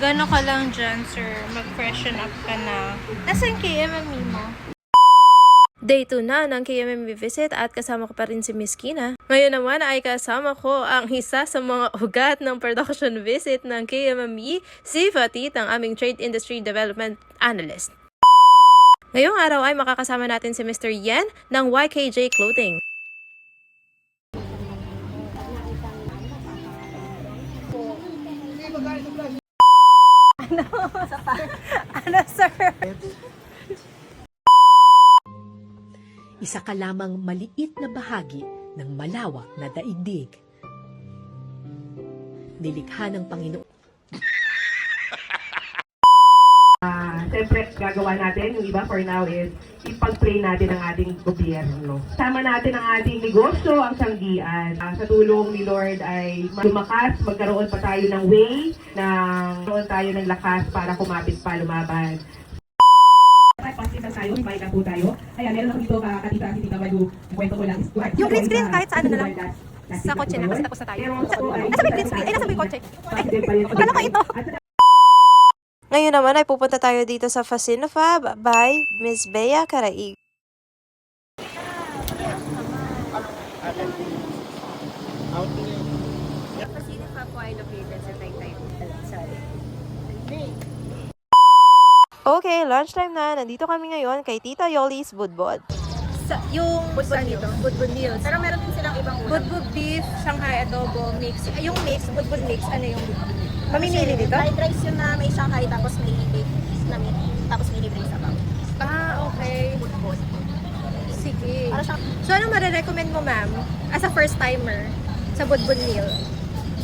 Mag-ano ka lang dyan, sir. Mag-freshen up ka na. Nasaan KMME mo? Day 2 na ng KMME visit at kasama ko pa rin si Miss Kina. Ngayon naman ay kasama ko ang isa sa mga ugat ng production visit ng KMME, si Fatit, ang aming Trade Industry Development Analyst. Ngayong araw ay makakasama natin si Mr. Yen ng YKJ Clothing. Ano, sir? Isa ka lamang maliit na bahagi ng malawak na daigdig. Nilikha ng Panginoon. Siyempre, gagawa natin, yung iba for now is ipag-play natin ang ating gobyerno. Sama natin ang ating negosyo, ang sanggian. Sa tulong ni Lord ay lumakas, magkaroon pa tayo ng way, magkaroon tayo ng lakas para kumapit pa, lumaban. Pasitan tayo, may na po tayo. Ayan, meron ako dito katita si Tita Malu. Kwento ko lang. Yung green screen kahit saan na lang. Sa kotse na kasi tapos na tayo. Nasa may green screen? Ay, nasa may kotse. Ano ka ito? Ngayon naman ay pupunta tayo dito sa Fasinafab by Miss Bea Caraig. Fasinafab po ay located sa Taytay. Okay, lunchtime na. Nandito kami ngayon kay Tita Yoli's Budbud. Yung budbud nito, budbud meals. Pero meron din silang ibang ulam. Budbud beef, Shanghai adobo, mix. Yung mix, budbud mix, ano yung mamimili dito? Fried rice yun na may Shanghai, tapos may beef na meat, tapos may libre sa bang. Ah, okay. Budbud. Sige. Para siya, So, anong marirecommend mo, ma'am, as a first-timer sa budbud meal?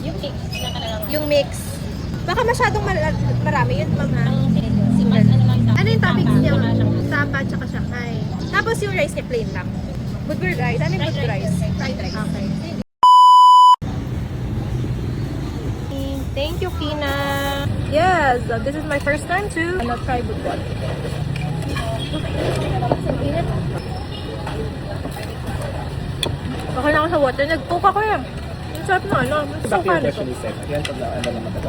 yung cake na kanalang. Yung mix. Baka masyadong marami yun, ma'am, ha? Ang si Mas, ano lang Ano yung toppings niya? Wala siyang Tapa, tsaka Shanghai. Tapos yung rice niya, plain lang. Budbud rice. Ano yung budbud rice? fried rice. Okay. Thank you, Kina. Yes, this is my first time to try budbud. Okay na ako sa water. Nag-coke ako yan. Ang sarap na, ano? Ang Bakit suka yung nito. freshly set? Yan pag ano naman ito.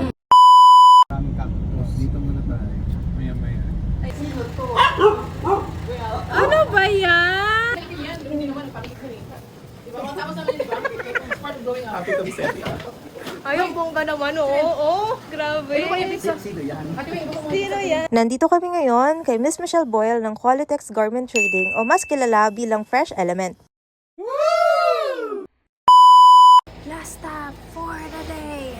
Maraming cactus. Dito muna tayo. Maya-maya. Ano ba yan? Happy to be set. Ayun, bongga naman, oo. Grabe. Sino yan? Sino yan? Nandito kami ngayon kay Miss Michelle Boyle ng Qualitex Garment Trading o mas kilala bilang Fresh Element. Last stop for the day.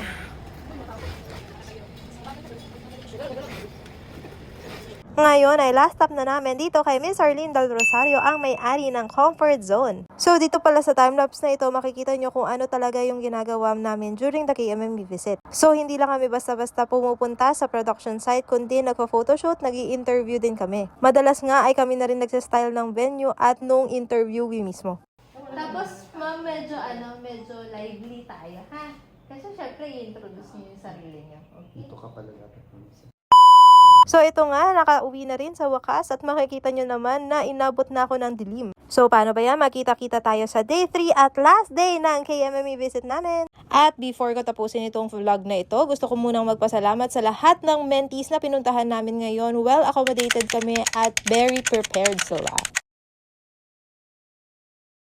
Ngayon ay last stop na namin dito kay Miss Arlene Del Rosario, ang may-ari ng Comfort Zone. So dito pala sa timelapse na ito, makikita nyo kung ano talaga yung ginagawa namin during the KMME visit. So hindi lang kami basta-basta pumupunta sa production site, kundi nagpa-photoshoot, nag-i-interview din kami. Madalas nga ay kami na rin nagsastyle ng venue at nung interview mismo. Tapos ma'am, medyo lively tayo, ha? Kasi syempre i-introduce niyo yung sarili niyo. Okay? Ito ka pala dapat. So ito nga, nakauwi na rin sa wakas at makikita nyo naman na inabot na ako ng dilim. So paano ba yan? Makita-kita tayo sa day 3 at last day ng KMME visit namin. At before ko tapusin itong vlog na ito, gusto ko munang magpasalamat sa lahat ng mentees na pinuntahan namin ngayon. Well accommodated kami at very prepared sila.